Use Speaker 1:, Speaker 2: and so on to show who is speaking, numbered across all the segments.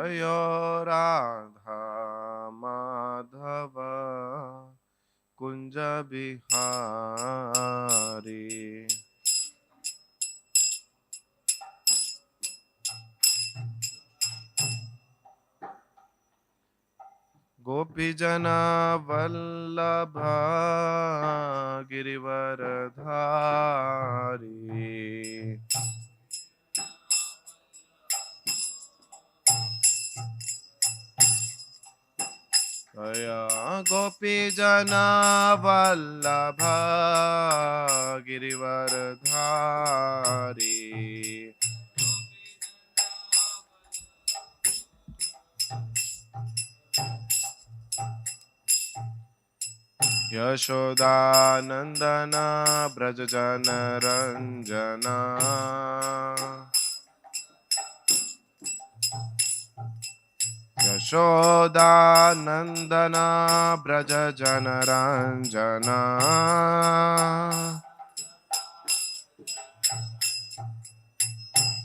Speaker 1: जय राधा माधव कुंज बिहारी। गोपी जना वल्लभ गिरिवरधारी। गोपी जना वल्लभ गिरिवरधारी। यशोदानंदन ब्रज जन रंजना। यशोदानंदन ब्रज जन रंजना।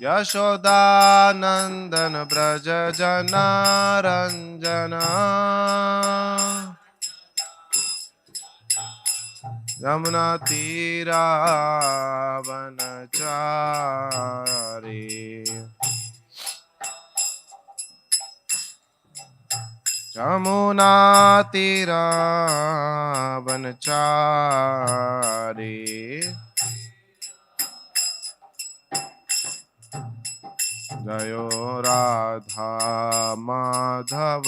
Speaker 1: यशोदानंदन ब्रज जन रंजना। यमुना तीरा वनचारी। यमुना तीरा वनचारी। जयो राधा माधव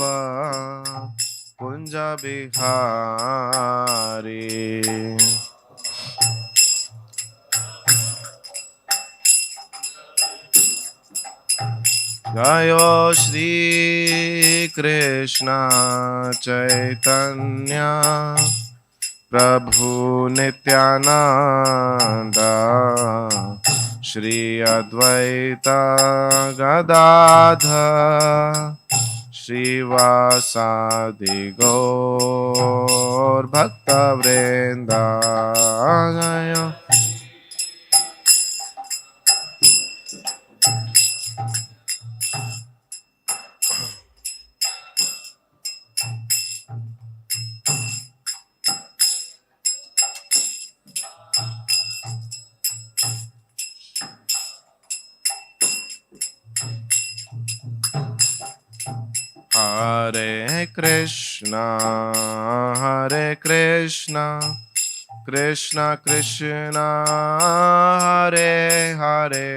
Speaker 1: कुंज बिहारी। जयो श्री कृष्ण चैतन्य प्रभु नित्यानंद श्री अद्वैत गदाधर श्रीवासादि गौर भक्तवृंद। Hare Krishna Krishna Krishna Hare Hare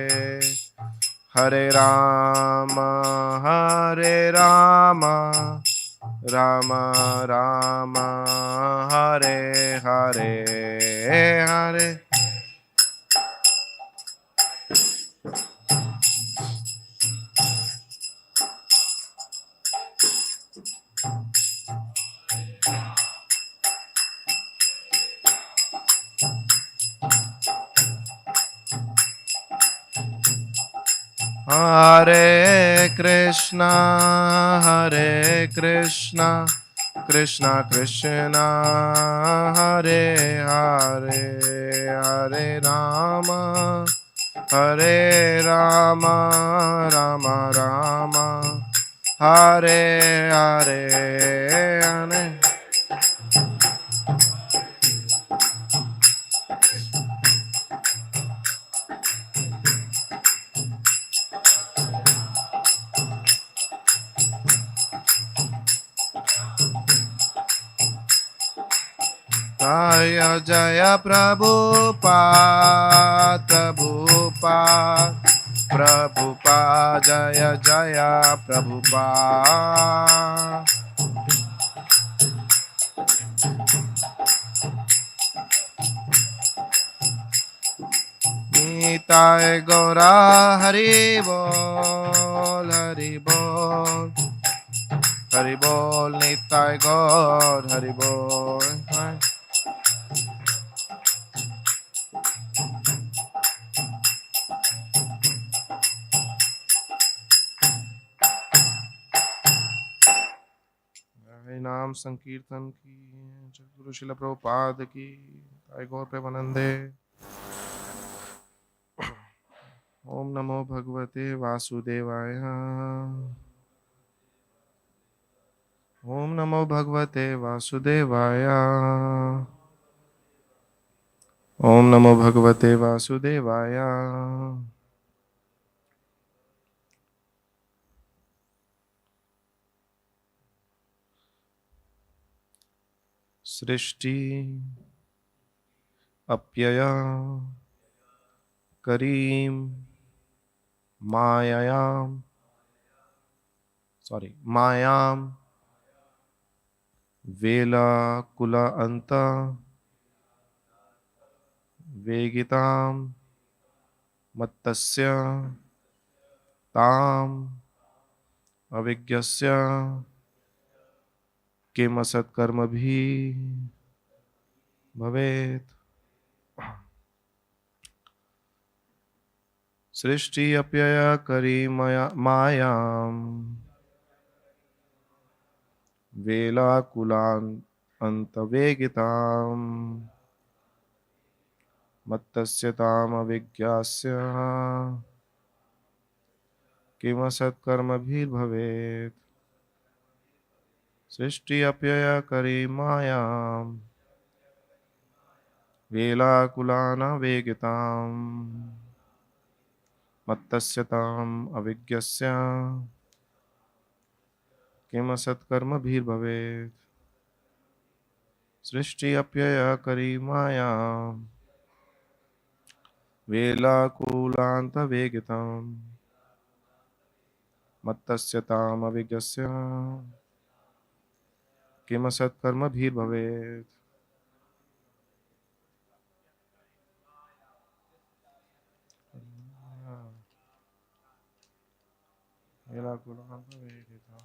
Speaker 1: Hare Rama Rama Rama Hare Hare Hare Hare Krishna Krishna Krishna Hare Hare Hare Rama Rama Rama Hare Hare Hare Jaya Jaya Prabhupada Jaya Jaya Prabhupada Nitai Gaura Hari Bol Hari Bol Nitai Gaur Hari Bol नाम संकीर्तन की गुरु शिल प्रभुपाद की गौर प्रेमानंदे। ओम नमो भगवते वासुदेवाय। Om Namo Bhagavate Vasudevaya. Om Namo Bhagavate Vasudevaya. Srishti Apyaya Kareem Mayam Vela Kula Anta Vegitam Mattasya Tam Avigyasya Kim Asat Karma Bhi Bhavet. Srishti Apyaya Kari Mayam Vela Kulan Antavegitam Mattasyatam Avigyasya Kimasat Karma Bhir Bhavet. Srishti Apyaya Kari Mayam Vela Kulana Vegitam Mattasyatam Avigyasya Kimasat Karma Bhir Bhavet. Srishti Apyaya Kari Mayam Vela Kulanta Vegitam Mattasyatam Avigyasya Kimasat Karma Bhir Bhavet. Vela Kulanta Vegitam.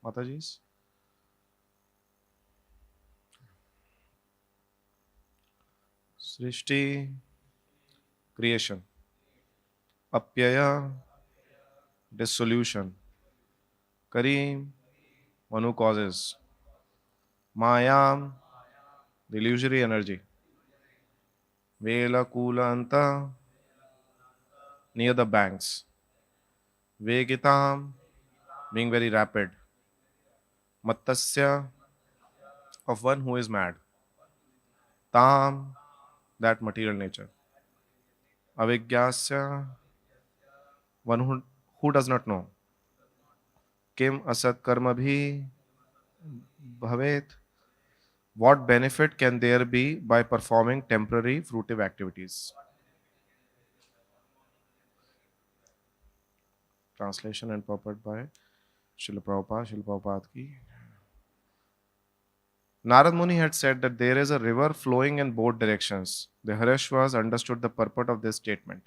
Speaker 1: Mataji's Srishti creation, Apyaya dissolution, Kareem one who causes, Mayam the illusory energy, Vela Kula Anta near the banks, Vegitam being very rapid, Mattasya of one who is mad, Tam that material nature, Avigyasya one who does not know, Kim Asat Karma Bhi Bhavet. What benefit can there be by performing temporary fruitive activities? Translation and purport by Srila Prabhupada, Srila Prabhupada ki. Narad Muni had said that there is a river flowing in both directions. The Hareshwas understood the purport of this statement.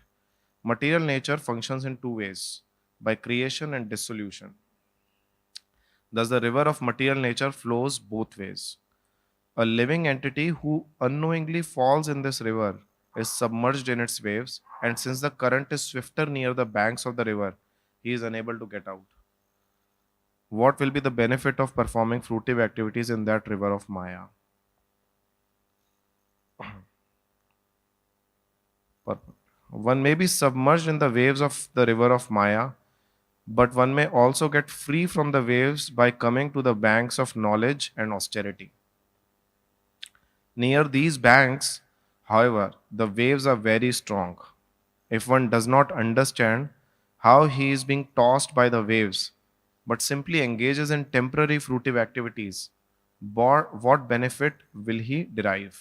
Speaker 1: Material nature functions in two ways, by creation and dissolution. Thus, the river of material nature flows both ways. A living entity who unknowingly falls in this river is submerged in its waves, and since the current is swifter near the banks of the river, he is unable to get out. What will be the benefit of performing fruitive activities in that river of Maya? One may be submerged in the waves of the river of Maya, but one may also get free from the waves by coming to the banks of knowledge and austerity. Near these banks, however, the waves are very strong. If one does not understand how he is being tossed by the waves, but simply engages in temporary fruitive activities, what benefit will he derive?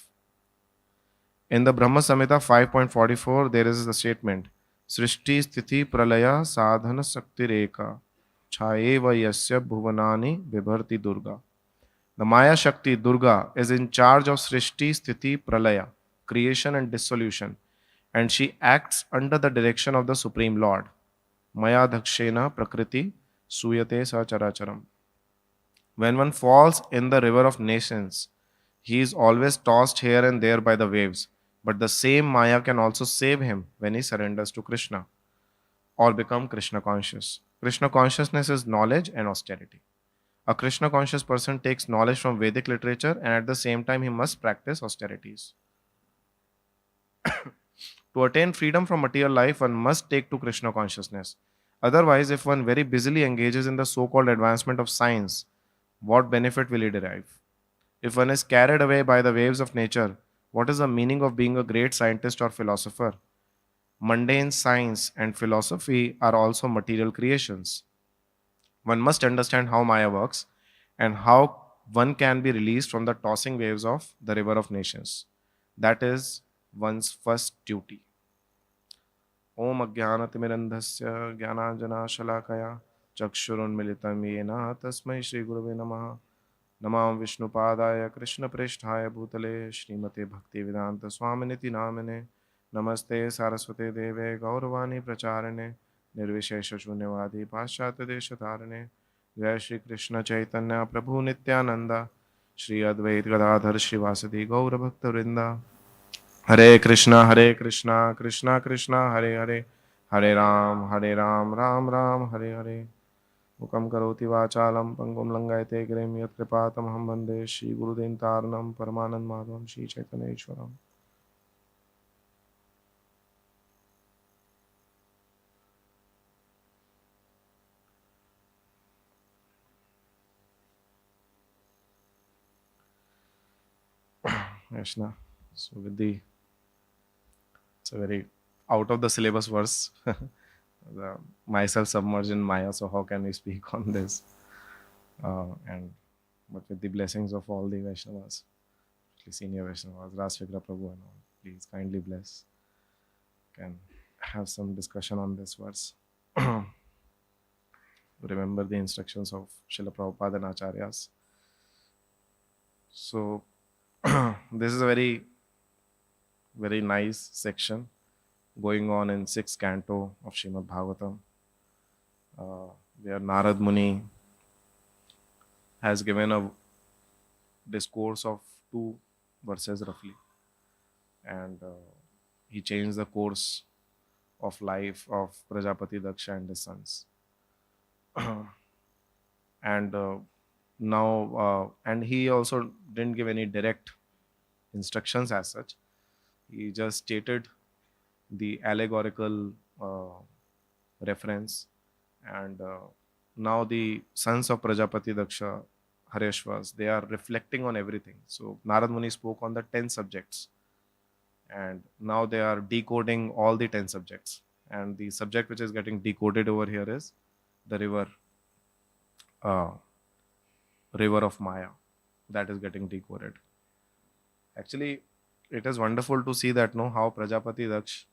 Speaker 1: In the Brahma Samhita 5.44, there is a statement Srishti Sthiti Pralaya Sadhana Sakti Reka Chayeva Yasya Bhuvanani Vibharti Durga. The Maya Shakti Durga is in charge of Srishti Sthiti Pralaya, creation and dissolution, and she acts under the direction of the Supreme Lord. Maya Dhakshena Prakriti Suyate Sacharacharam. When one falls in the river of nations, he is always tossed here and there by the waves. But the same Maya can also save him when he surrenders to Krishna or become Krishna conscious. Krishna consciousness is knowledge and austerity. A Krishna conscious person takes knowledge from Vedic literature and at the same time he must practice austerities. To attain freedom from material life, one must take to Krishna consciousness. Otherwise, if one very busily engages in the so called advancement of science, what benefit will he derive? If one is carried away by the waves of nature, what is the meaning of being a great scientist or philosopher? Mundane science and philosophy are also material creations. One must understand how Maya works and how one can be released from the tossing waves of the river of nations. That is one's first duty. Om Ajnanatimirandhasya Jnananjana Chakshurunmilitam Yena Tasmai Shri Gurave Namaha Namam Vishnupadaya Krishna Preshthaya Bhutale Srimate Bhaktivedanta Swaminiti Namane Namaste Saraswate Deve Gauravani Pracharane Nirvishesha Shunyavadi Paschatya Deshatarane Jai Shri Krishna Chaitanya Prabhu Nityananda Shri Advait Gadadhar Shivasadi Gaura Bhakta Vrinda Hare Krishna Krishna Krishna Hare Hare Hare Ram Ram Hare Hare Mukam karoti vachalam pangum langayate gram yat kripatam ham bande Shri Gurudev Taranam Paramanand Madhavam Shri Chaitanya Ishwaram. Krishna. So with the it's a very out of the syllabus verse. Myself submerged in Maya, so how can we speak on this? But with the blessings of all the Vaishnavas, senior Vaishnavas, Rasvigra Prabhu and all, please kindly bless. Can have some discussion on this verse. Remember the instructions of Srila Prabhupada and Acharyas. So this is a very, very nice section going on in 6th canto of Srimad Bhagavatam, where Narad Muni has given a discourse of 2 verses roughly, and he changed the course of life of Prajapati Daksha and his sons. And and he also didn't give any direct instructions as such. He just stated the allegorical reference, and now the sons of Prajapati Daksha, Hareshwas, they are reflecting on everything. So Narad Muni spoke on the 10 subjects, and now they are decoding all the 10 subjects. And the subject which is getting decoded over here is the river of Maya, that is getting decoded. Actually, it is wonderful to see that how Prajapati Daksh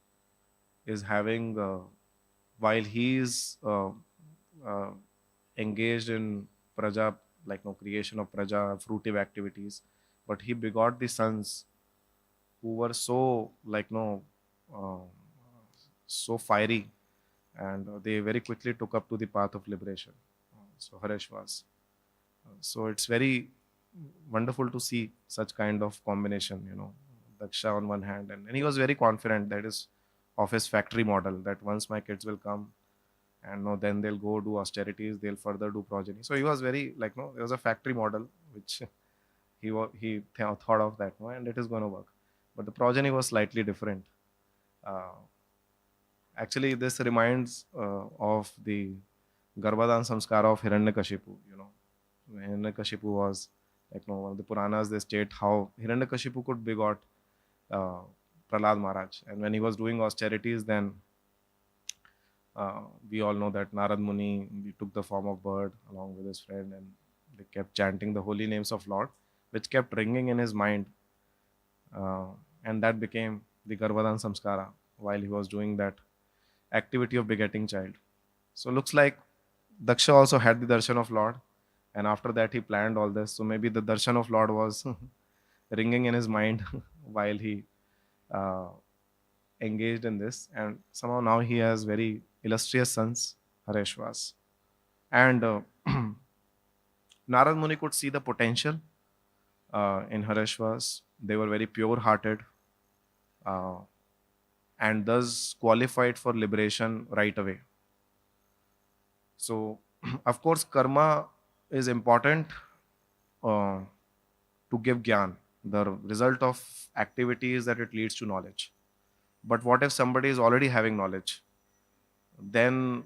Speaker 1: is having, while he is engaged in praja, creation of praja, fruitive activities, but he begot the sons who were so so fiery, and they very quickly took up to the path of liberation. So Hareshwas. So it's very wonderful to see such kind of combination, Daksha on one hand, and he was very confident that is of his factory model, that once my kids will come and then they'll go do austerities, they'll further do progeny. So he was very there was a factory model which he thought of that, and it is going to work. But the progeny was slightly different. Actually, this reminds of the Garbhadan Samskara of Hiranyakashipu. Hiranyakashipu was one of the Puranas, they state how Hiranyakashipu could begot Prahlad Maharaj, and when he was doing austerities, then We all know that Narad Muni, he took the form of bird along with his friend, and they kept chanting the holy names of Lord, which kept ringing in his mind, uh, and that became the Garbhadan Samskara while he was doing that activity of begetting child. So looks like Daksha also had the darshan of Lord, and after that he planned all this. So maybe the darshan of Lord was ringing in his mind while he uh, engaged in this, and somehow now he has very illustrious sons, Hareshwas. And Narad Muni could see the potential in Hareshwas. They were very pure-hearted uh, and thus qualified for liberation right away. So, of course, karma is important uh, to give gyan. The result of activity is that it leads to knowledge. But what if somebody is already having knowledge? Then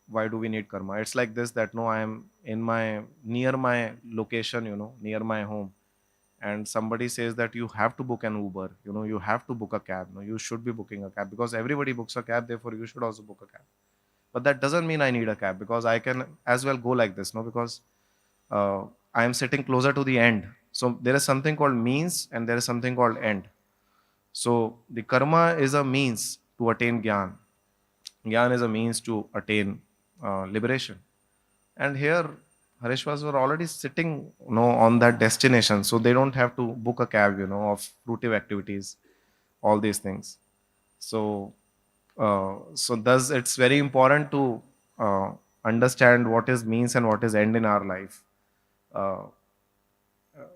Speaker 1: why do we need karma? It's like this, that no, I am in my near my location, near my home, and somebody says that you have to book an Uber, you have to book a cab. No, you should be booking a cab because everybody books a cab, therefore you should also book a cab. But that doesn't mean I need a cab, because I can as well go like this, no, because uh, I am sitting closer to the end. So there is something called means and there is something called end. So the karma is a means to attain gyan. Gyan is a means to attain liberation. And here, Harishwas were already sitting, on that destination, so they don't have to book a cab, of fruitive activities, all these things. So, so thus it's very important to understand what is means and what is end in our life. Uh,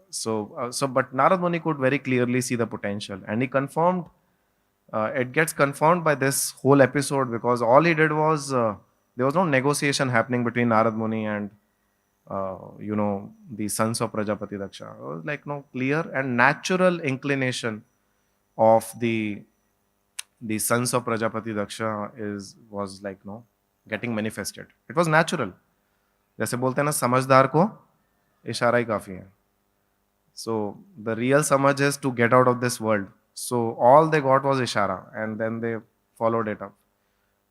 Speaker 1: but Narad Muni could very clearly see the potential, and he confirmed. It gets confirmed by this whole episode, because all he did was there was no negotiation happening between Narad Muni and the sons of Prajapati Daksha. It was like no clear and natural inclination of the sons of Prajapati Daksha is was like no getting manifested. It was natural. जैसे बोलते हैं ना, समझदार को इशारा ही काफी है. So the real samajh is to get out of this world. So all they got was ishara, and then they followed it up.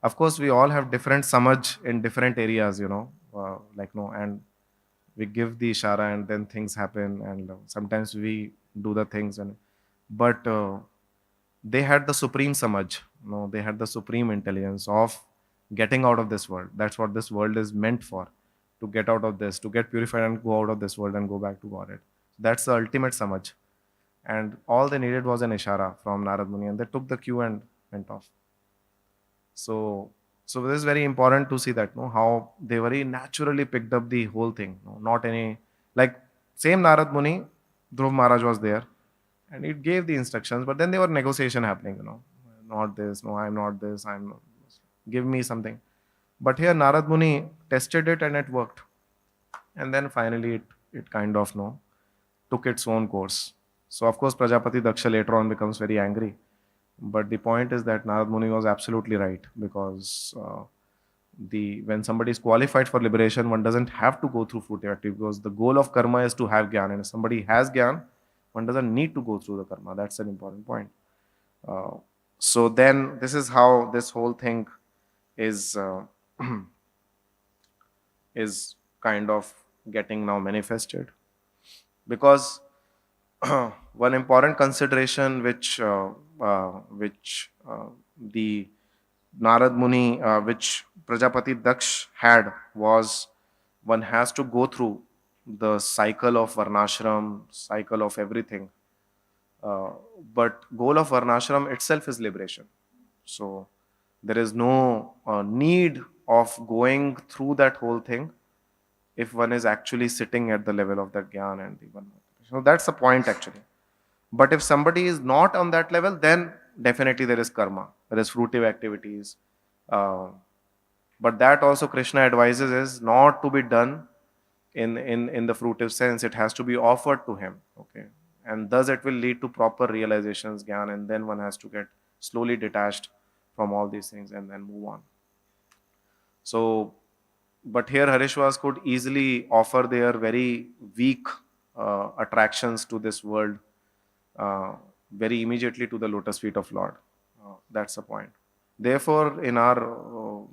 Speaker 1: Of course, we all have different samajh in different areas, like no, and we give the ishara, and then things happen, and sometimes we do the things, but they had the supreme samajh. No, they had the supreme intelligence of getting out of this world. That's what this world is meant for, to get out of this, to get purified and go out of this world and go back to Godhead. That's the ultimate samajh. And all they needed was an ishara from Narad Muni, and they took the cue and went off. So, so this is very important to see that, how they very naturally picked up the whole thing. Not any, like, same Narad Muni, Dhruv Maharaj was there, and it gave the instructions, but then there were negotiation happening, not this, no, I'm not this, I'm not, give me something. But here Narad Muni tested it and it worked. And then finally it kind of took its own course. So of course Prajapati Daksha later on becomes very angry. But the point is that Narad Muni was absolutely right, because when somebody is qualified for liberation, one doesn't have to go through fruitive activity, because the goal of karma is to have gyan. And if somebody has gyan, one doesn't need to go through the karma. That's an important point. So then this is how this whole thing is is kind of getting now manifested, because one important consideration which the Narad Muni, which Prajapati Daksh had, was one has to go through the cycle of varnashram, cycle of everything. But goal of varnashram itself is liberation. So there is no need of going through that whole thing if one is actually sitting at the level of that gyan and the one. So that's the point actually. But if somebody is not on that level, then definitely there is karma, there is fruitive activities. But that also Krishna advises is not to be done in the fruitive sense. It has to be offered to him. Okay. And thus it will lead to proper realizations, gyan, and then one has to get slowly detached from all these things and then move on. So, but here Harishwas could easily offer their very weak attractions to this world very immediately to the lotus feet of Lord. That's the point. Therefore, in our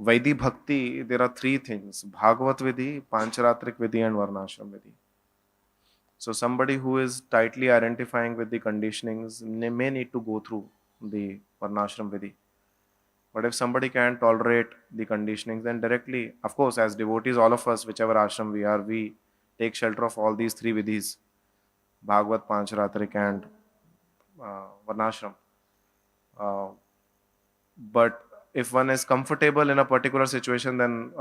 Speaker 1: Vaidhi Bhakti, there are three things: Bhagavat Vidhi, Pancharatrik Vidhi, and Varnashram Vidhi. So somebody who is tightly identifying with the conditionings may need to go through the Varnashram Vidhi. But if somebody can tolerate the conditionings, then directly, of course, as devotees, all of us, whichever ashram we are, we take shelter of all these three vidhis: Bhagavat, Pancharatrik, and Varnashram. Uh, but if one is comfortable in a particular situation, then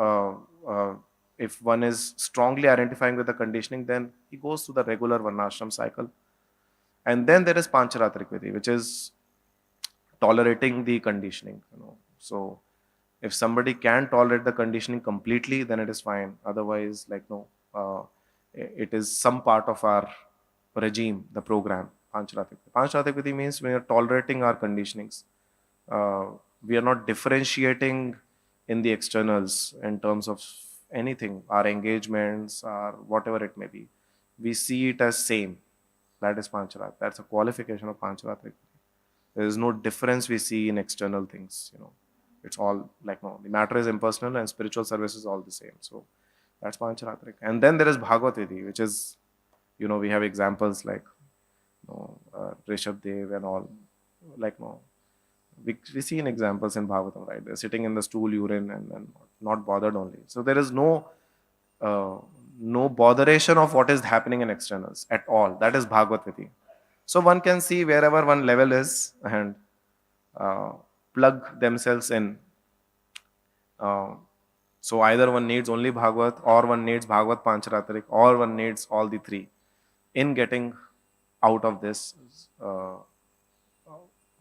Speaker 1: if one is strongly identifying with the conditioning, then he goes through the regular Varnashram cycle. And then there is Pancharatrik Vidhi, which is tolerating the conditioning. So if somebody can tolerate the conditioning completely, then it is fine. Otherwise, like no, it is some part of our regime, the program. Pancharatik. Pancharatik Vidhi means we are tolerating our conditionings. Uh, we are not differentiating in the externals in terms of anything, our engagements, or whatever it may be. We see it as same. That is Pancharat. That's a qualification of Pancharatrik. There is no difference we see in external things. It's all like no. The matter is impersonal, and spiritual service is all the same. So that's Pancharatrik. And then there is Bhagavad Vidhi, which is, we have examples like Rishabh Dev and all. Like no, we see in examples in Bhagavatam, right? They're sitting in the stool, urine, and not bothered only. So there is uh, no botheration of what is happening in externals at all. That is Bhagavad Vidhi. So one can see wherever one level is and uh, plug themselves in. So either one needs only Bhagavat, or one needs Bhagavat Pancharatrik, or one needs all the three in getting out of this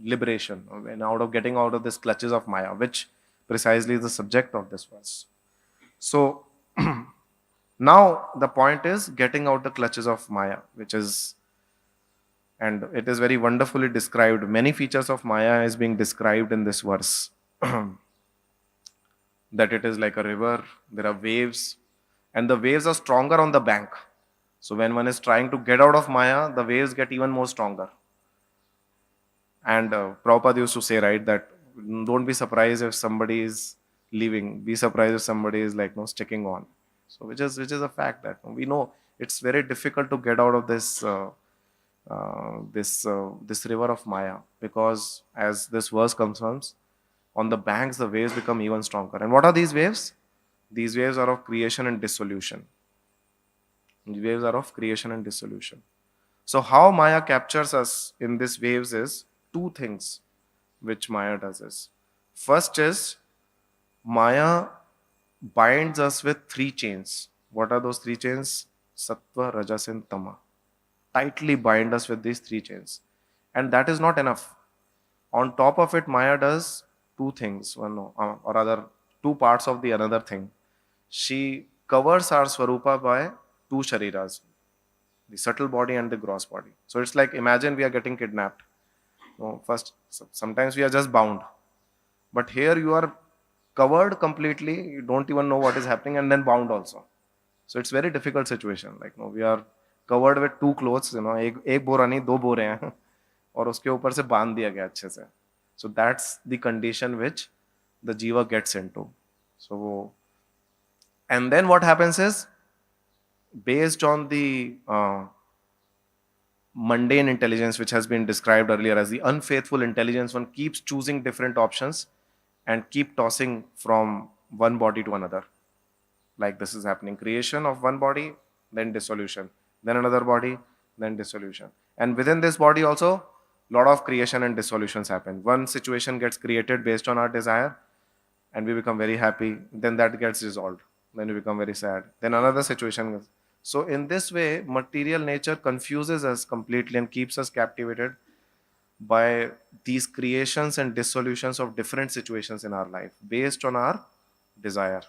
Speaker 1: liberation, and getting out of this clutches of Maya, which precisely is the subject of this verse. So now the point is getting out the clutches of Maya, which is, and it is very wonderfully described. Many features of Maya is being described in this verse. That it is like a river, there are waves, and the waves are stronger on the bank. So when one is trying to get out of Maya, the waves get even more stronger. And Prabhupada used to say, right, that don't be surprised if somebody is leaving. Be surprised if somebody is like sticking on. So which is a fact that we know it's very difficult to get out of this river of Maya, because as this verse confirms, on the banks the waves become even stronger. And what are these waves? These waves are of creation and dissolution. The waves are of creation and dissolution. So how Maya captures us in these waves is two things which Maya does is. First is Maya binds us with three chains. What are those three chains? Sattva, Rajas, and Tama. Tightly bind us with these three chains. And that is not enough. On top of it, Maya does two things, or rather, two parts of the another thing. She covers our Swarupa by two Shariras, the subtle body and the gross body. So it's like, imagine we are getting kidnapped. First, sometimes we are just bound. But here you are covered completely, you don't even know what is happening, and then bound also. So it's very difficult situation. Like we are covered with two clothes, एक बोरा नहीं दो बोरे हैं और उसके ऊपर से बांध दिया गया अच्छे से. So that's the condition which the jiva gets into. So, and then what happens is, based on the mundane intelligence which has been described earlier as the unfaithful intelligence, one keeps choosing different options and keep tossing from one body to another. Like this is happening: creation of one body, then dissolution, then another body, then dissolution. And within this body also, lot of creation and dissolutions happen. One situation gets created based on our desire, and we become very happy. Then that gets dissolved. Then we become very sad. Then another situation. So in this way, material nature confuses us completely and keeps us captivated by these creations and dissolutions of different situations in our life based on our desire.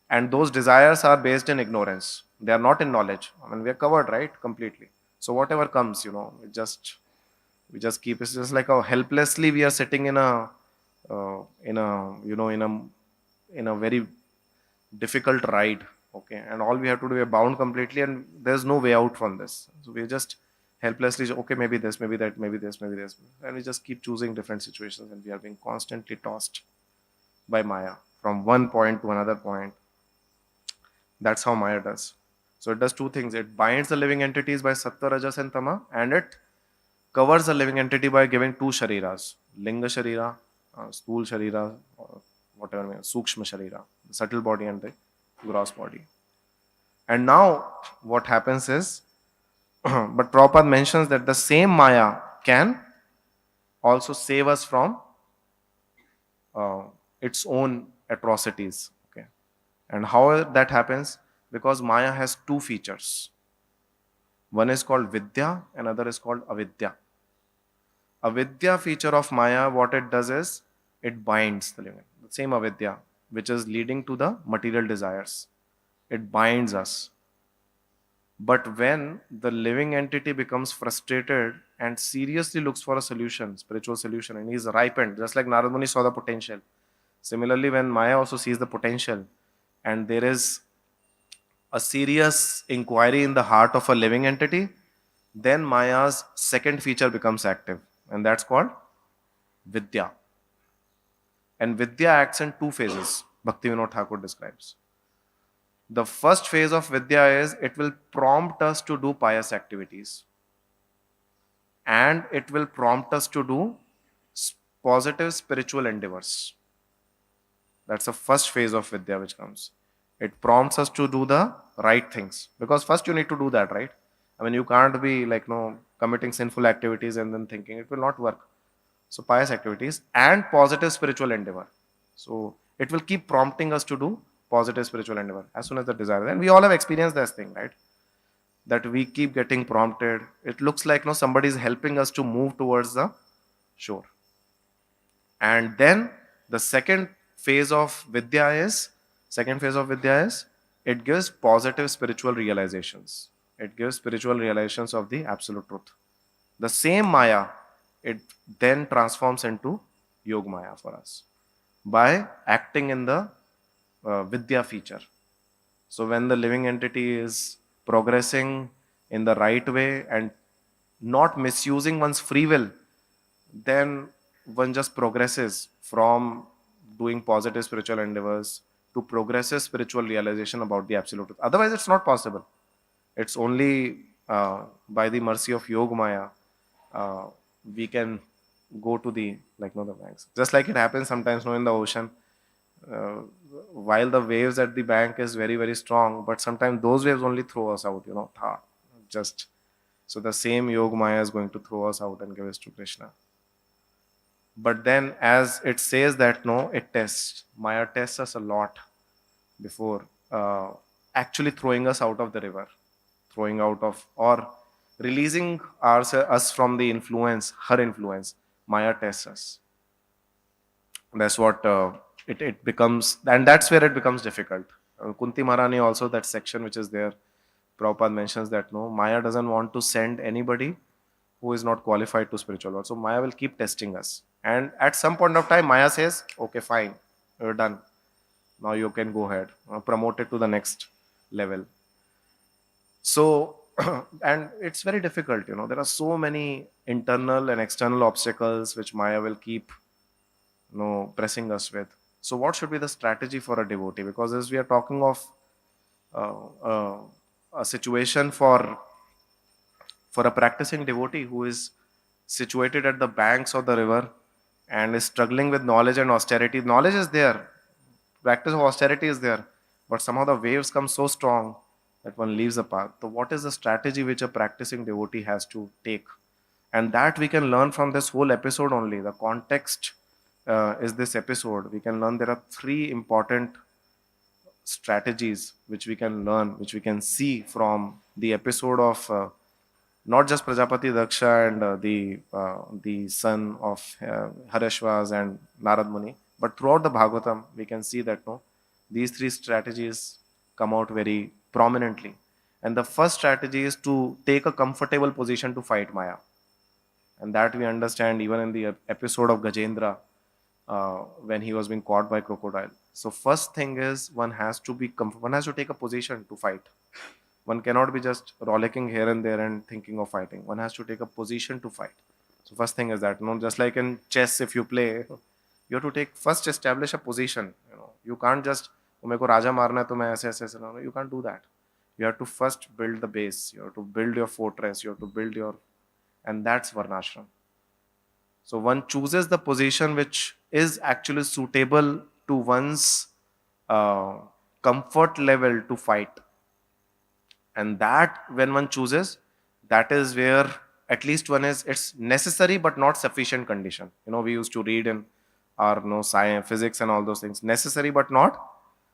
Speaker 1: And those desires are based in ignorance. They are not in knowledge. I mean, we are covered, right? Completely. So whatever comes, we just keep, it's just like how helplessly we are sitting in a very difficult ride. Okay. And all we have to do, we are bound completely, and there's no way out from this. So we just helplessly, okay, maybe this, maybe that, maybe this, maybe this. And we just keep choosing different situations, and we are being constantly tossed by Maya from one point to another point. That's how Maya does. So it does two things. It binds the living entities by Sattva, Rajas, and Tama, and it covers the living entity by giving two shariras, Linga Sharira, Stool Sharira, or whatever, Sukshma Sharira, the subtle body and the gross body. And now what happens is, but Prabhupada mentions that the same Maya can also save us from uh, its own atrocities. Okay. And how that happens? Because Maya has two features. One is called Vidya, another is called Avidya. Avidya feature of Maya, what it does is, it binds the living. The same Avidya, which is leading to the material desires. It binds us. But when the living entity becomes frustrated and seriously looks for a solution, spiritual solution, and he's ripened, just like Narad Muni saw the potential. Similarly, when Maya also sees the potential and there is a serious inquiry in the heart of a living entity, then Maya's second feature becomes active, and that's called Vidya. And Vidya acts in two phases, Bhaktivinoda Thakur describes. The first phase of Vidya is it will prompt us to do pious activities, and it will prompt us to do positive spiritual endeavors. That's the first phase of Vidya which comes. It prompts us to do the right things, because first you need to do that, right? I mean, you can't be like, committing sinful activities and then thinking it will not work. So pious activities and positive spiritual endeavor. So it will keep prompting us to do positive spiritual endeavor as soon as the desire. And we all have experienced this thing, right? That we keep getting prompted. It looks like somebody is helping us to move towards the shore. And then the second phase of Vidya is it gives positive spiritual realizations. It gives spiritual realizations of the absolute truth. The same Maya, it then transforms into Yoga Maya for us by acting in the Vidya feature. So when the living entity is progressing in the right way and not misusing one's free will, then one just progresses from doing positive spiritual endeavors to progressive spiritual realization about the absolute truth. Otherwise, it's not possible. It's only by the mercy of Yoga Maya uh, we can go to the the banks. Just like it happens sometimes in the ocean, uh, while the waves at the bank is very very strong, but sometimes those waves only throw us out. Just so the same Yoga Maya is going to throw us out and give us to Krishna. But then, as it says that it tests. Maya tests us a lot before actually throwing us out of the river, throwing out of or releasing us from the influence, her influence. Maya tests us. That's what it becomes, and that's where it becomes difficult. Kunti Maharani also, that section which is there, Prabhupada mentions that Maya doesn't want to send anybody who is not qualified to spiritual world. So Maya will keep testing us. And at some point of time, Maya says, okay, fine, you're done. Now you can go ahead, promote it to the next level. So, and it's very difficult, there are so many internal and external obstacles which Maya will keep, pressing us with. So what should be the strategy for a devotee? Because as we are talking of uh, uh, a situation for a practicing devotee who is situated at the banks of the river and is struggling with knowledge and austerity. Knowledge is there, practice of austerity is there, but somehow the waves come so strong that one leaves the path. So, what is the strategy which a practicing devotee has to take? And that we can learn from this whole episode only. The context is this episode. We can learn there are three important strategies which we can learn, which we can see from the episode of not just Prajapati Daksha and the son of Hareshwas and Narad Muni, but throughout the Bhagavatam, we can see that these three strategies come out very prominently. And the first strategy is to take a comfortable position to fight Maya, and that we understand even in the episode of Gajendra when he was being caught by crocodile. So first thing is one has to take a position to fight. One cannot be just rollicking here and there and thinking of fighting. One has to take a position to fight. So first thing is that, just like in chess, if you play, You have to take first establish a position. You can't just मेरे को राजा मारना है तो मैं ऐसे ऐसे ऐसे ना. You can't do that. You have to first build the base. You have to build your fortress. You have to build your, and that's varnashram. So one chooses the position which is actually suitable to one's uh, comfort level to fight. And that when one chooses, that is where at least one is, it's necessary but not sufficient condition. We used to read in our science, physics and all those things. Necessary but not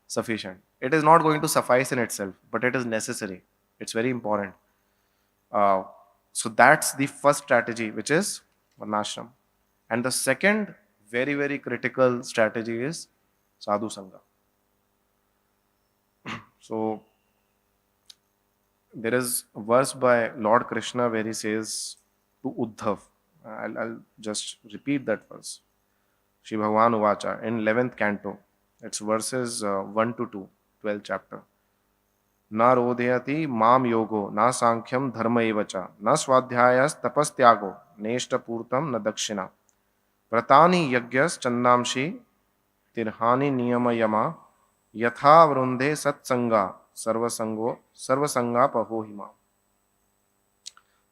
Speaker 1: sufficient. It is not going to suffice in itself, but it is necessary. It's very important. So that's the first strategy, which is varnashram. And the second very, very critical strategy is sadhu sangha. So there is a verse by Lord Krishna where he says to Uddhav, I'll just repeat that verse. Shri Bhagavan Uvacha in 11th canto, it's verses 1 to 2, 12th chapter. Na rodhyati mam yogo, na sankhyam dharma evacha, na swadhyayas tapastyago, neshta purtam na dakshina. Pratani yagyas chandamshi, tirhani niyama yama, yatha vrunde satsanga, sarvasanga pahohima.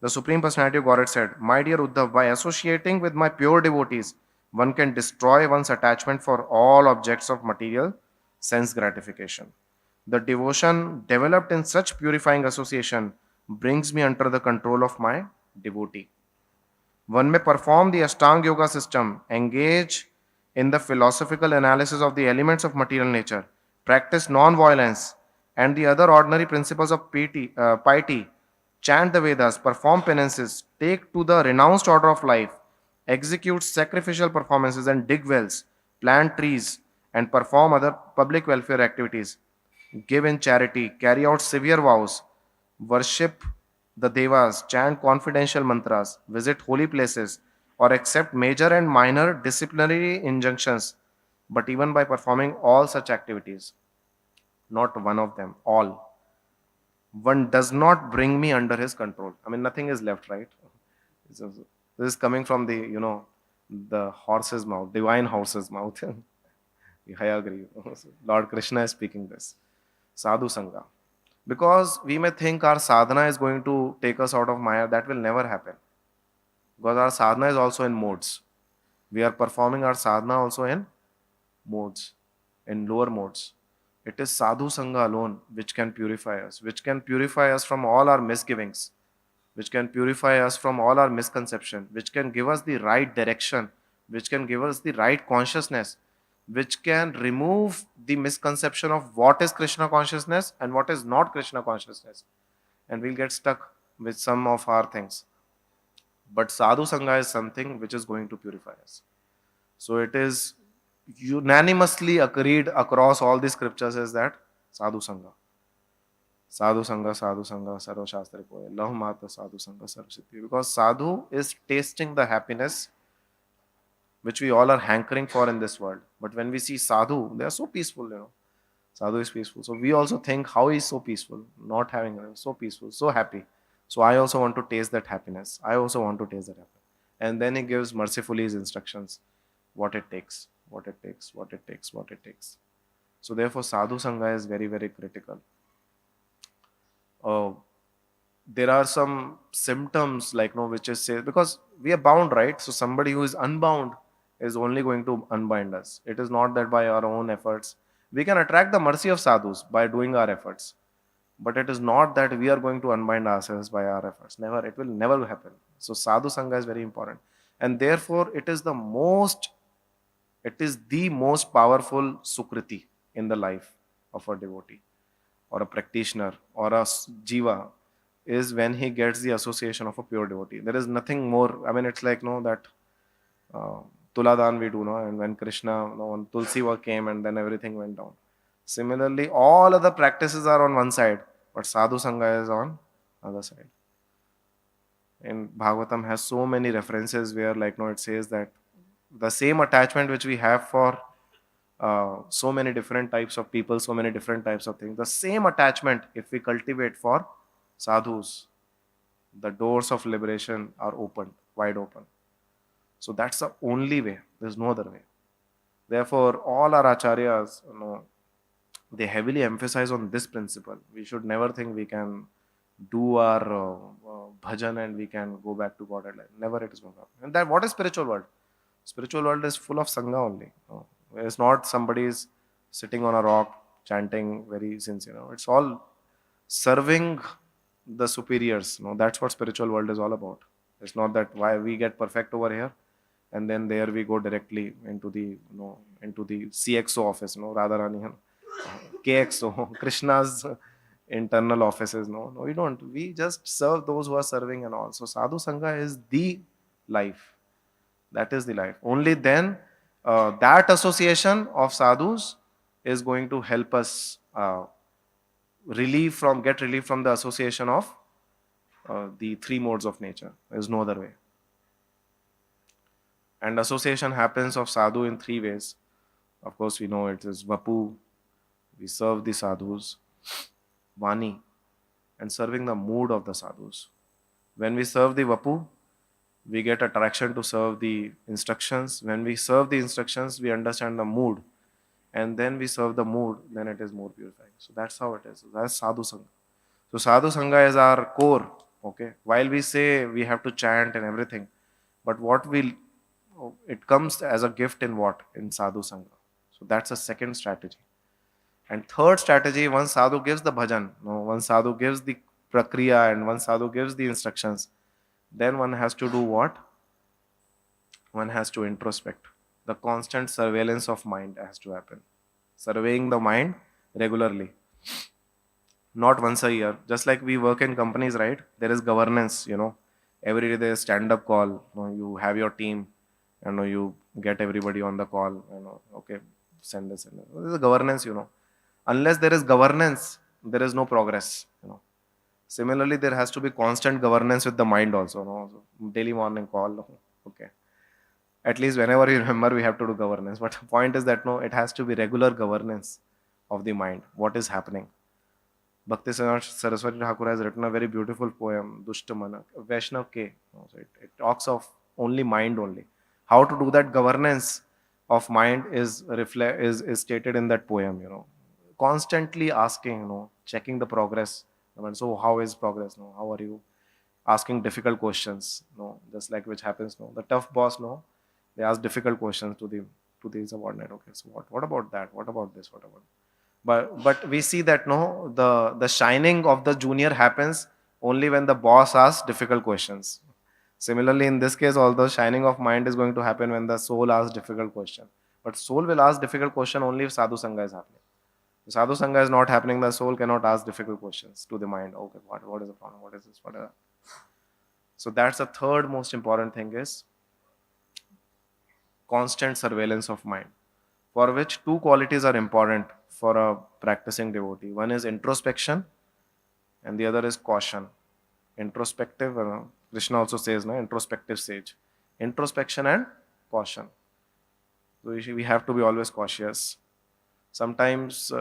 Speaker 1: The Supreme Personality of Godhead said, My dear Uddhav, by associating with my pure devotees, one can destroy one's attachment for all objects of material sense gratification. The devotion developed in such purifying association brings me under the control of my devotee. One may perform the Ashtanga Yoga system, engage in the philosophical analysis of the elements of material nature, practice non-violence and the other ordinary principles of piety, chant the Vedas, perform penances, take to the renounced order of life, execute sacrificial performances and dig wells, plant trees and perform other public welfare activities, give in charity, carry out severe vows, worship the devas, chant confidential mantras, visit holy places, or accept major and minor disciplinary injunctions. But even by performing all such activities, not one of them, all, one does not bring me under his control. I mean, nothing is left, right? This is coming from the horse's mouth, divine horse's mouth. I agree. Lord Krishna is speaking this. Sadhu Sangha. Because we may think our sadhana is going to take us out of Maya, that will never happen. Because our sadhana is also in modes. We are performing our sadhana also in modes, in lower modes. It is Sadhu Sangha alone which can purify us, which can purify us from all our misgivings, which can purify us from all our misconception, which can give us the right direction, which can give us the right consciousness, which can remove the misconception of what is Krishna consciousness and what is not Krishna consciousness. And we'll get stuck with some of our things. But Sadhu Sangha is something which is going to purify us. So it is unanimously agreed across all the scriptures is that Sadhu Sangha. Sadhu Sangha, Sadhu Sangha, Sarva Shastri Koye, Lahu Mata Sadhu Sangha, Sarva Siddhi. Because Sadhu is tasting the happiness which we all are hankering for in this world. But when we see sadhu, they are so peaceful, Sadhu is peaceful. So we also think, how is so peaceful? Not having so peaceful, so happy. So I also want to taste that happiness. I also want to taste that happiness. And then he gives mercifully his instructions, what it takes, what it takes, what it takes, what it takes. So therefore, sadhu sangha is very, very critical. There are some symptoms which is said, because we are bound, right? So somebody who is unbound is only going to unbind us. It is not that by our own efforts. We can attract the mercy of sadhus by doing our efforts. But it is not that we are going to unbind ourselves by our efforts. Never. It will never happen. So sadhu sangha is very important. And therefore, it is the most powerful sukriti in the life of a devotee or a practitioner or a jiva, is when he gets the association of a pure devotee. There is nothing more. I mean, it's like that Tuladan we do, and when Krishna, when Tulsi came and then everything went down. Similarly, all other practices are on one side, but sadhu sangha is on other side. And Bhagavatam has so many references where it says that the same attachment which we have for so many different types of people, so many different types of things, the same attachment, if we cultivate for sadhus, the doors of liberation are open, wide open. So that's the only way. There's no other way. Therefore, all our acharyas, they heavily emphasize on this principle. We should never think we can do our bhajan and we can go back to Godhead life. Never it is going to happen. And that what is spiritual world? Spiritual world is full of sangha only. It's not somebody is sitting on a rock chanting very sincere. It's all serving the superiors. That's what spiritual world is all about. It's not that why we get perfect over here and then there we go directly into the into the CXO office, Radharani, KXO, Krishna's internal offices. No, we don't. We just serve those who are serving and all. So sadhu sangha is the life. That is the life. Only then that association of sadhus is going to help us get relief from the association of the three modes of nature. There is no other way. And association happens of sadhu in three ways. Of course, we know it is vapu. We serve the sadhus. Vani. And serving the mood of the sadhus. When we serve the vapu, we get attraction to serve the instructions. When we serve the instructions, we understand the mood. And then we serve the mood, then it is more purifying. So that's how it is. So that's sadhu sangha. So sadhu sangha is our core. Okay. While we say we have to chant and everything, but it comes as a gift in what? In sadhu sangha. So that's a second strategy. And third strategy, once sadhu gives the bhajan, once sadhu gives the prakriya and once sadhu gives the instructions, then one has to do what? One has to introspect. The constant surveillance of mind has to happen. Surveying the mind regularly. Not once a year. Just like we work in companies, right? There is governance, Every day there is stand-up call. You have your team. You get everybody on the call. Okay, send this. This is governance, Unless there is governance, there is no progress, Similarly, there has to be constant governance with the mind also. So daily morning call. Okay. At least whenever you remember, we have to do governance. But the point is that it has to be regular governance of the mind. What is happening? Bhakti Saraswati Thakur has written a very beautiful poem, Dushtamana, Vaishnav K. So it talks of only mind only. How to do that governance of mind is stated in that poem, Constantly asking, checking the progress. So how is progress? How are you? Asking difficult questions, just like which happens, the tough boss, they ask difficult questions to the subordinate. Okay, so what about that? What about this? What about? But we see that the shining of the junior happens only when the boss asks difficult questions. Similarly, in this case, although shining of mind is going to happen when the soul asks difficult question. But soul will ask difficult question only if sadhu sangha is happening. If sadhu sangha is not happening, the soul cannot ask difficult questions to the mind. Okay, what is the problem? What is this? What is that? So that's the third most important thing is constant surveillance of mind, for which two qualities are important for a practicing devotee. One is introspection and the other is caution. Introspective, Krishna also says, introspective sage. Introspection and caution. So we have to be always cautious. Sometimes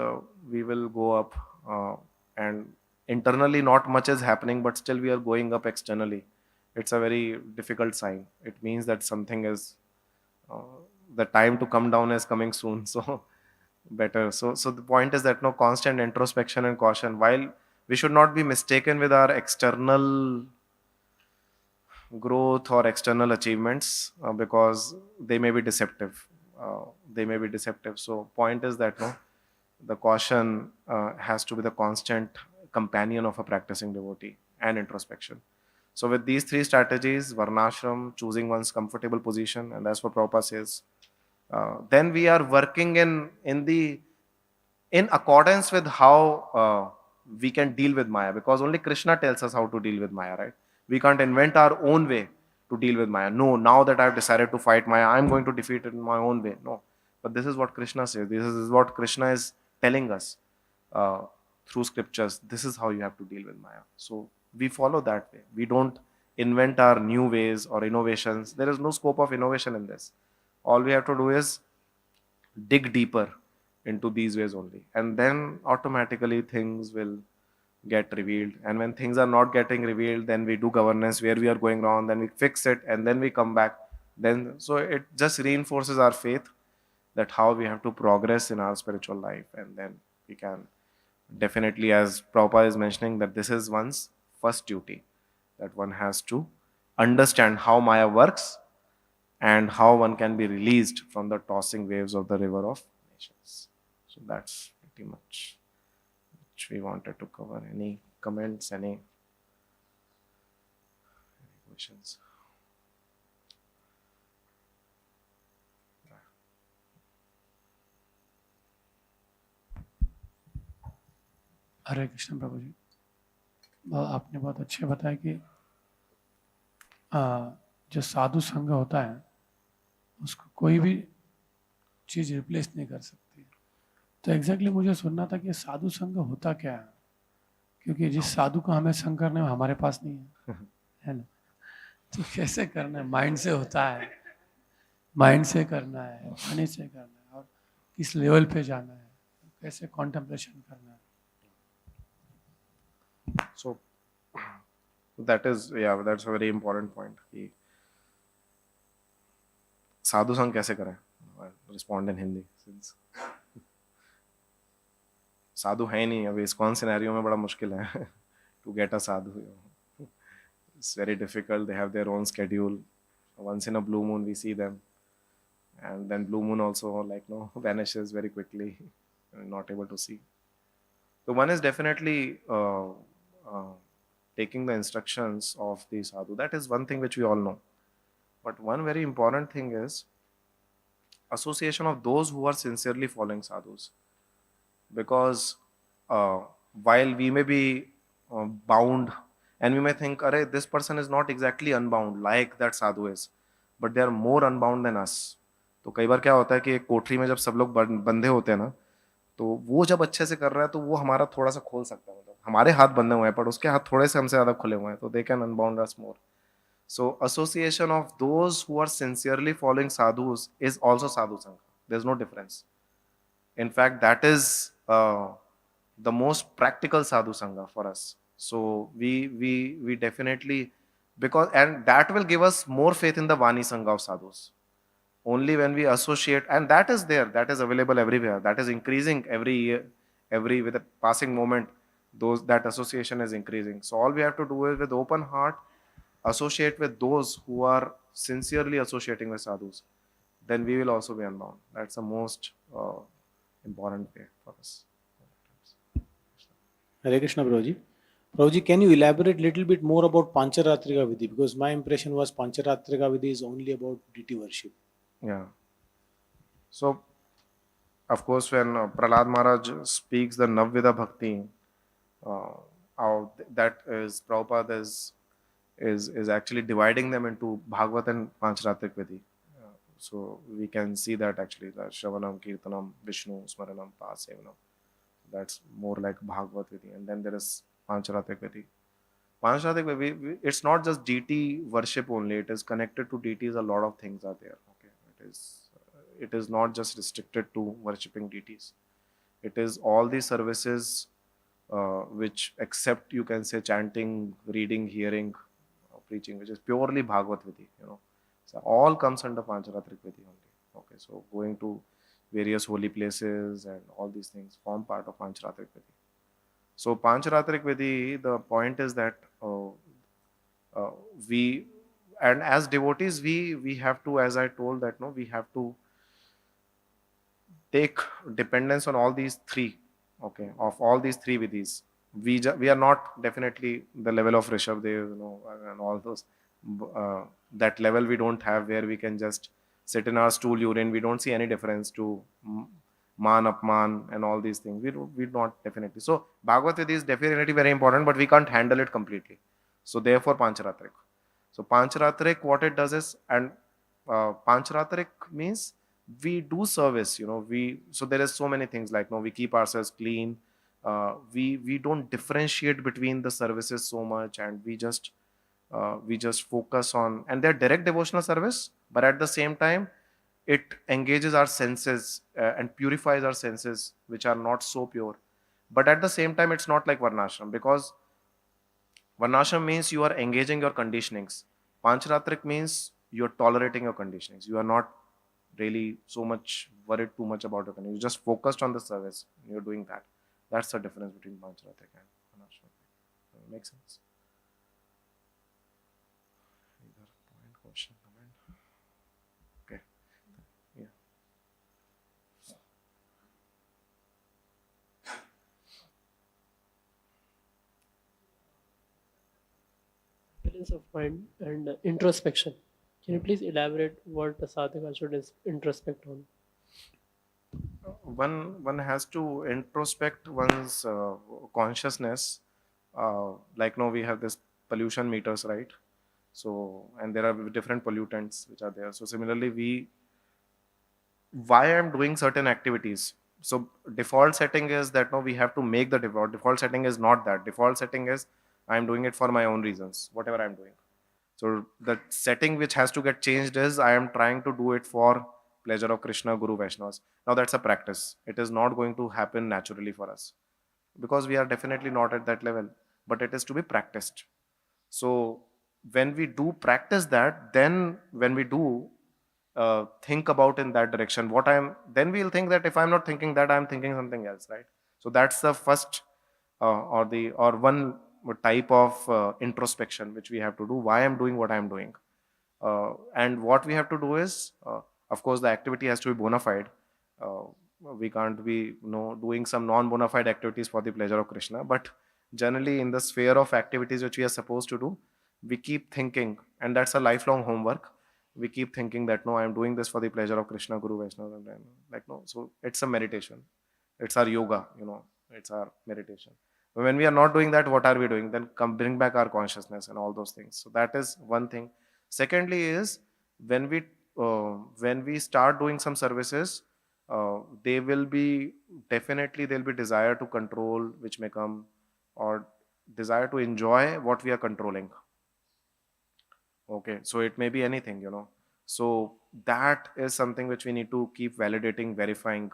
Speaker 1: we will go up and internally not much is happening, but still we are going up externally. It's a very difficult sign. It means that something is, the time to come down is coming soon. So better. So the point is that constant introspection and caution. While we should not be mistaken with our external growth or external achievements because they may be deceptive. So point is that the caution has to be the constant companion of a practicing devotee and introspection. So with these three strategies, varnashram, choosing one's comfortable position, and that's what Prabhupada says, then we are working in accordance with how we can deal with Maya, because only Krishna tells us how to deal with Maya, right? We can't invent our own way to deal with Maya. No, now that I've decided to fight Maya, I'm going to defeat it in my own way. No. But this is what Krishna says. This is what Krishna is telling us through scriptures. This is how you have to deal with Maya. So we follow that way. We don't invent our new ways or innovations. There is no scope of innovation in this. All we have to do is dig deeper into these ways only. And then automatically things will get revealed. And when things are not getting revealed, then we do governance where we are going wrong, then we fix it, and then we come back. So it just reinforces our faith that how we have to progress in our spiritual life, and then we can definitely, as Prabhupada is mentioning, that this is one's first duty, that one has to understand how Maya works and how one can be released from the tossing waves of the river of nations. So that's pretty much which we wanted to cover. Any comments, any questions?
Speaker 2: हरे कृष्ण प्रभु जी, आपने बहुत अच्छे बताया कि जो साधु संघ होता है उसको कोई भी चीज़ रिप्लेस नहीं कर सकती। तो एग्जैक्टली मुझे सुनना था कि साधु संघ होता क्या है, क्योंकि जिस साधु को हमें संग करने में हमारे पास नहीं है ना, तो कैसे करना है? माइंड से होता है, माइंड से करना है, वाणी से करना है, और किस लेवल पे जाना है, कैसे कॉन्टेम्पलेशन करना है?
Speaker 1: So that is, yeah, that's a very important point. कि साधु संग कैसे करें? Respond in Hindi since साधु है ही नहीं अभी ISKCON सिनेरियो में, बड़ा मुश्किल है to get a sadhu. It's very difficult. They have their own schedule. Once in a blue moon we see them, and then blue moon also vanishes very quickly. Not able to see. So one is definitely taking the instructions of the sadhu. That is one thing which we all know. But one very important thing is association of those who are sincerely following sadhus. Because while we may be bound, and we may think, "Arey, this person is not exactly unbound like that sadhu is, but they are more unbound than us." तो कई बार क्या होता है कि एक कोठरी में जब सब लोग बंधे होते हैं ना, तो वो जब अच्छे से कर रहा है तो वो हमारा थोड़ा सा खोल सकता है, मतलब हमारे हाथ बंधे हुए हैं पर उसके हाथ थोड़े से हमसे ज़्यादा खुले हुए हैं, तो they can unbound us more. So association of those who are sincerely following sadhus is also sadhu sangha. There's no difference. In fact, that is the most practical sadhu sangha for us. So we definitely, because, and that will give us more faith in the vani sangha of sadhus. Only when we associate, and that is there, that is available everywhere, that is increasing every year, with a passing moment, that association is increasing. So all we have to do is, with open heart, associate with those who are sincerely associating with sadhus, then we will also be unbound. That's the most important way for us.
Speaker 3: Hare Krishna, Prabhuji. Prabhuji, can you elaborate a little bit more about Pancharatrika Vidhi? Because my impression was Pancharatrika Vidhi is only about deity worship.
Speaker 1: Yeah. So, of course, when Prahlad Maharaj speaks the Navvida Bhakti, that is, Prabhupada is actually dividing them into Bhagavat and Pancharatrik Vidhi. So we can see that actually, the Shravanam, Kirtanam, Vishnu, Smaranam, Pasevanam. That's more like Bhagavat Vidhi. And then there is Pancharatrik Vidhi. Pancharatrik Vidhi, it's not just deity worship only, it is connected to deities, a lot of things are there. Okay, it is not just restricted to worshipping deities. It is all the services which, except you can say chanting, reading, hearing, preaching, which is purely Bhagavat Vidhi, So all comes under Pancharatrik Vidhi only. Okay, so going to various holy places and all these things form part of Pancharatrik Vidhi. So Pancharatrik Vidhi, the point is that we, and as devotees, we have to, as I told that, we have to take dependence on all these three, okay, of all these three vidhis. We are not definitely the level of Rishabdev, and all those. That level we don't have, where we can just sit in our stool, urine. We don't see any difference to man, apman, and all these things. We not definitely. So Bhagavad Gita is definitely very important, but we can't handle it completely. So therefore Pancharatrik. So Pancharatrik, what it does is, and Pancharatrik means we do service. So there is so many things like, we keep ourselves clean. We don't differentiate between the services so much, and we just focus on, and they're direct devotional service, but at the same time it engages our senses and purifies our senses, which are not so pure. But at the same time, it's not like Varnashram, because Varnashram means you are engaging your conditionings. Pancharatrik means you're tolerating your conditionings. You are not really so much worried too much about it. You just focused on the service. You're doing that. That's the difference between Pancharathik and Anashwamedhika. Makes sense. Either point, question, comment. Okay. Yeah.
Speaker 4: Balance of mind and introspection. Can you please elaborate what a sadhaka should introspect on?
Speaker 1: One has to introspect one's consciousness. Like now we have this pollution meters, right? So, and there are different pollutants which are there. So similarly, why I'm doing certain activities. So default setting is that no, we have to make the default. Default setting is not that. Default setting is I'm doing it for my own reasons, whatever I'm doing. So the setting which has to get changed is I am trying to do it for pleasure of Krishna, Guru, Vaishnavas. Now that's a practice. It is not going to happen naturally for us because we are definitely not at that level, but it is to be practiced. So when we do practice that, then when we do think about in that direction, then we'll think that if I'm not thinking that, I'm thinking something else, right? So that's the first or one type of introspection which we have to do. Why I'm doing what I'm doing, and what we have to do is, of course, the activity has to be bona fide. Uh, we can't be doing some non bona fide activities for the pleasure of Krishna, but generally in the sphere of activities which we are supposed to do, we keep thinking, and that's a lifelong homework. We keep thinking that no, I'm doing this for the pleasure of Krishna, Guru, Vaishnava, and then, like no. So it's a meditation. It's our yoga, it's our meditation. When we are not doing that, what are we doing? Then come bring back our consciousness and all those things. So that is one thing. Secondly is when we start doing some services, they will be definitely there'll be desire to control which may come, or desire to enjoy what we are controlling. Okay, so it may be anything. So that is something which we need to keep validating, verifying,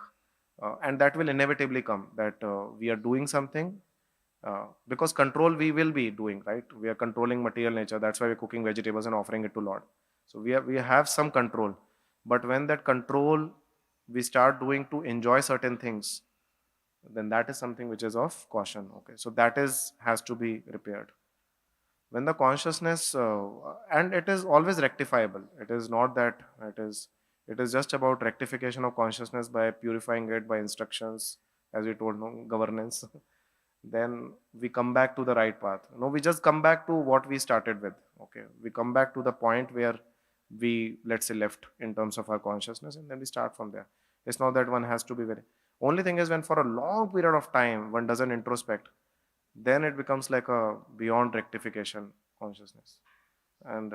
Speaker 1: and that will inevitably come that we are doing something because control we will be doing, right? We are controlling material nature. That's why we're cooking vegetables and offering it to Lord. So we have some control, but when that control we start doing to enjoy certain things, then that is something which is of caution. Okay, so that has to be repaired when the consciousness and it is always rectifiable. It is not that it is just about rectification of consciousness by purifying it by instructions, as we told, no governance. Then we come back to the right path. No, we just come back to what we started with. Okay, we come back to the point where we, let's say, left in terms of our consciousness, and then we start from there. It's not that one has to be very, only thing is when for a long period of time one doesn't introspect, then it becomes like a beyond rectification consciousness. And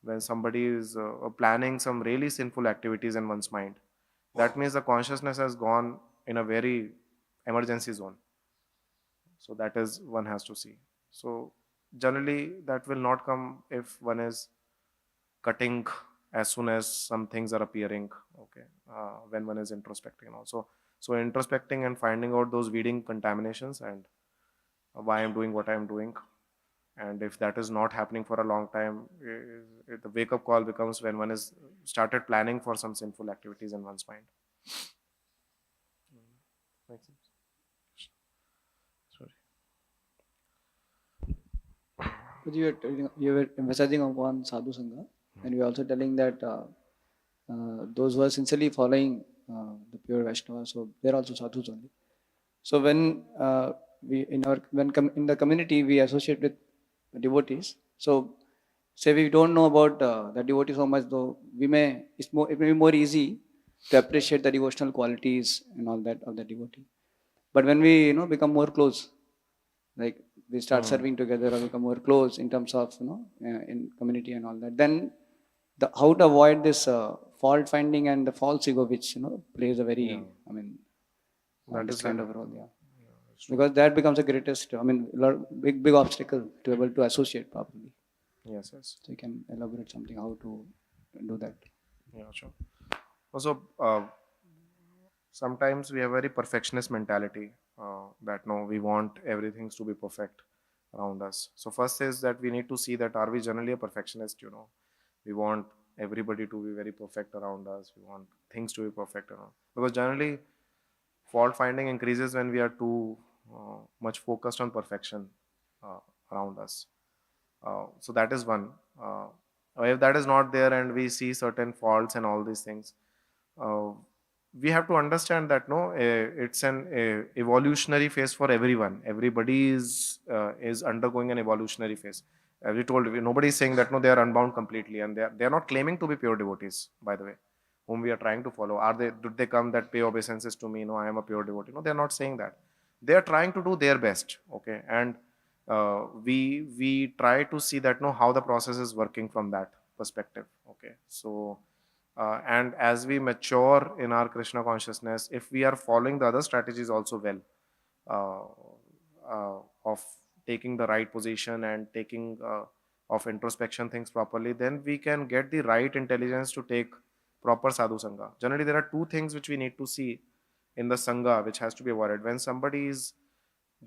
Speaker 1: when somebody is planning some really sinful activities in one's mind, that means the consciousness has gone in a very emergency zone. So that is one has to see. So generally that will not come if one is cutting as soon as some things are appearing. Okay, when one is introspecting also. So introspecting and finding out those weeding contaminations and why I'm doing what I'm doing. And if that is not happening for a long time, the wake up call becomes when one is started planning for some sinful activities in one's mind. Makes sense? Sorry.
Speaker 5: But you were emphasizing upon sadhu sangha, and you were also telling that those who are sincerely following the pure Vaishnava, so they're also sadhus only. So when in the community we associate with devotees, so say we don't know about the devotee so much, though it may be more easy to appreciate the devotional qualities and all that of the devotee. But when we become more close, like we start serving together or become more close in terms of in community and all that, then how to avoid this fault finding and the false ego, which plays a very
Speaker 1: That
Speaker 5: this
Speaker 1: is
Speaker 5: kind
Speaker 1: a-
Speaker 5: of role, because that becomes the greatest big obstacle to able to associate properly.
Speaker 1: Yes, yes.
Speaker 5: So you can elaborate something how to do that.
Speaker 1: Yeah, sure. Also, sometimes we have very perfectionist mentality that no, we want everything to be perfect around us. So first is that we need to see that are we generally a perfectionist. We want everybody to be very perfect around us. We want things to be perfect around. Because generally, fault finding increases when we are too much focused on perfection uh, around us. So that is one. If that is not there and we see certain faults and all these things, uh, we have to understand that no, it's an evolutionary phase for everyone. Everybody is undergoing an evolutionary phase. As we told, nobody is saying that no, they are unbound completely, and they are not claiming to be pure devotees. By the way, whom we are trying to follow, are they? Did they come that pay obeisances to me? No, I am a pure devotee. No, they are not saying that. They are trying to do their best. Okay, and we try to see that no, how the process is working from that perspective. Okay, so and as we mature in our Krishna consciousness, if we are following the other strategies also well, of taking the right position and taking of introspection things properly, then we can get the right intelligence to take proper sadhu sangha. Generally, there are two things which we need to see in the sangha, which has to be avoided. When somebody is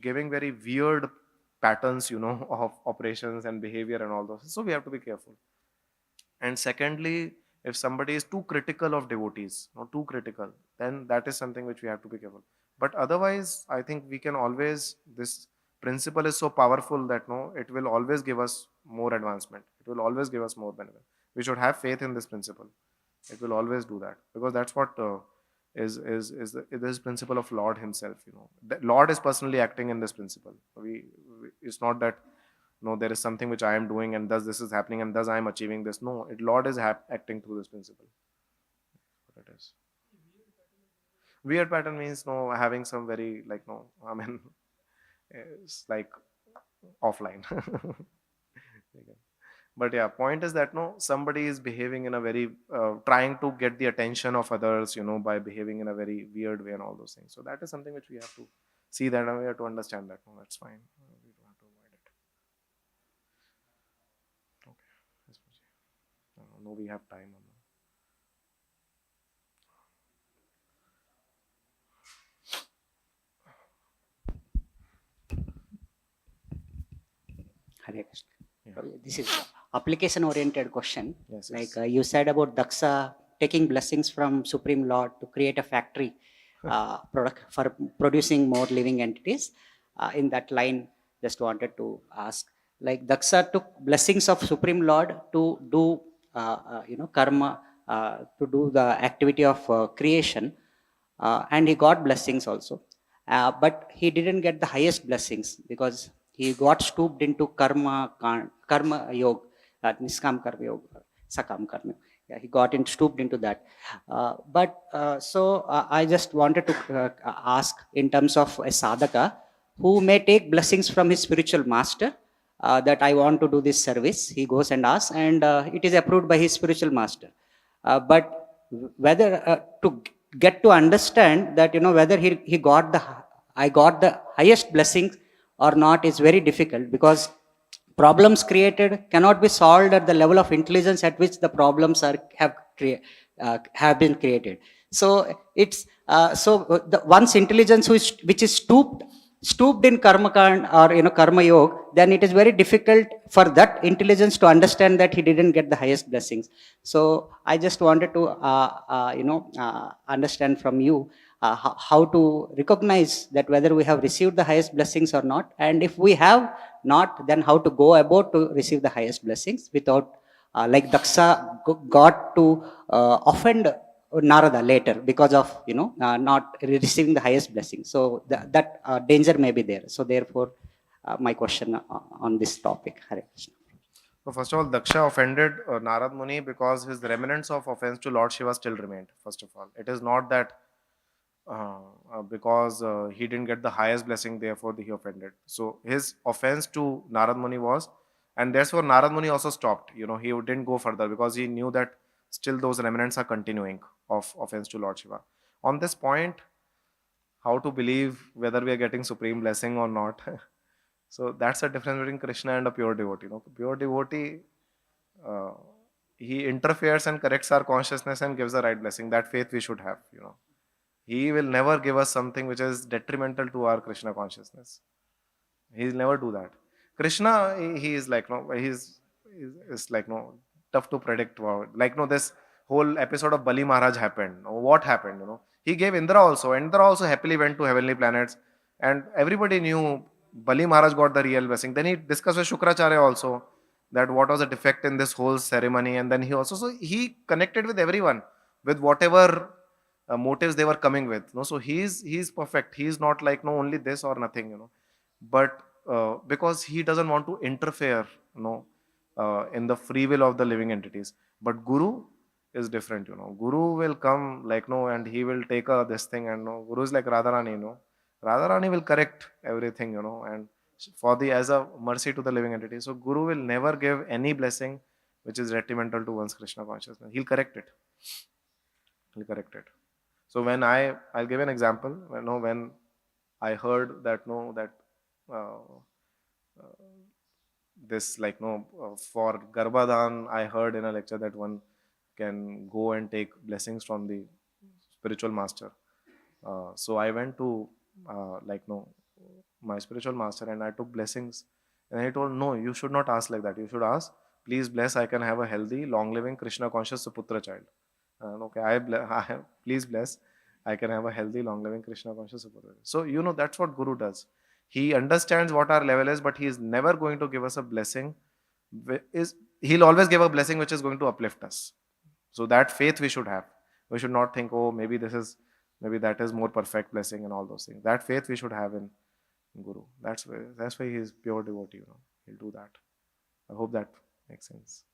Speaker 1: giving very weird patterns, of operations and behavior and all those, so we have to be careful. And secondly, if somebody is too critical of devotees, not too critical, then that is something which we have to be careful. But otherwise, I think we can always, this principle is so powerful that no, it will always give us more advancement. It will always give us more benefit. We should have faith in this principle. It will always do that, because that's what is principle of Lord Himself. The Lord is personally acting in this principle. It's not that no, there is something which I am doing and thus this is happening and thus I am achieving this. No, Lord is acting through this principle. What it is. Weird pattern means no, having some very like no, I mean, it's like offline. But yeah, point is that no, somebody is behaving in a very trying to get the attention of others, by behaving in a very weird way and all those things. So that is something which we have to see that and we have to understand that. No, that's fine. We don't have to avoid it. Okay. Yes, Puji. No, we have time.
Speaker 6: Hare Krishna.
Speaker 1: Yeah.
Speaker 6: This is application-oriented question.
Speaker 1: Yes,
Speaker 6: Like
Speaker 1: yes.
Speaker 6: you said about Daksha taking blessings from Supreme Lord to create a factory product for producing more living entities. In that line, just wanted to ask, like Daksha took blessings of Supreme Lord to do, karma, to do the activity of creation, and he got blessings also. But he didn't get the highest blessings because he got stooped into karma yoga, niskam karma yoga, sakam karma. Yeah, he got stooped into that. I just wanted to ask in terms of a sadhaka who may take blessings from his spiritual master, that I want to do this service. He goes and asks, and it is approved by his spiritual master. But whether to get to understand that, whether he got I got the highest blessings or not is very difficult, because problems created cannot be solved at the level of intelligence at which the problems have been created. So it's the one's intelligence which is stooped in karma or karma yoga, then it is very difficult for that intelligence to understand that he didn't get the highest blessings. So I just wanted to understand from you how to recognize that whether we have received the highest blessings or not, and if we have not, then how to go about to receive the highest blessings without like Daksha got to offend Narada later because of not receiving the highest blessing. So that danger may be there. So therefore, my question on this topic. Hare Krishna.
Speaker 1: So first of all, Daksha offended Narad Muni because his remnants of offense to Lord Shiva still remained. First of all, it is not that because he didn't get the highest blessing, therefore he offended. So his offense to Narad Muni was, and therefore Narad Muni also stopped. He didn't go further because he knew that still those remnants are continuing of offense to Lord Shiva. On this point, how to believe whether we are getting supreme blessing or not. So that's the difference between Krishna and a pure devotee. Pure devotee, he interferes and corrects our consciousness and gives the right blessing. That faith we should have. He will never give us something which is detrimental to our Krishna consciousness. He will never do that. Krishna, he is like no, he's like no. tough to predict. Like, no, this whole episode of Bali Maharaj happened. What happened? He gave Indra also. Indra also happily went to heavenly planets, and everybody knew Bali Maharaj got the real blessing. Then he discussed with Shukracharya also that what was the defect in this whole ceremony, and then he also, so he connected with everyone with whatever motives they were coming with. So he's perfect. He's not like, no, only this or nothing. But because he doesn't want to interfere, in the free will of the living entities. But Guru is different. Guru will come like, no, and he will take this thing, and Guru is like Radharani. Radharani will correct everything, and for the as a mercy to the living entity. So Guru will never give any blessing which is detrimental to one's Krishna consciousness. He'll correct it. He'll correct it. So when I'll give an example. When I heard that uh, this for Garbhadan, I heard in a lecture that one can go and take blessings from the spiritual master. So I went to my spiritual master and I took blessings, and he told, no, you should not ask like that. You should ask, please bless, I can have a healthy, long living Krishna conscious Suputra child. Okay, please bless, I can have a healthy, long living Krishna conscious Suputra. So that's what Guru does. He understands what our level is, but he is never going to give us a blessing. He'll always give a blessing which is going to uplift us. So that faith we should have. We should not think, oh, maybe that is more perfect blessing and all those things. That faith we should have in Guru. That's why he is pure devotee. He'll do that. I hope that makes sense.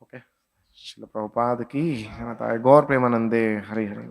Speaker 1: Okay. Srila Prabhupada ki, Gauर Premanande, Hare Hare.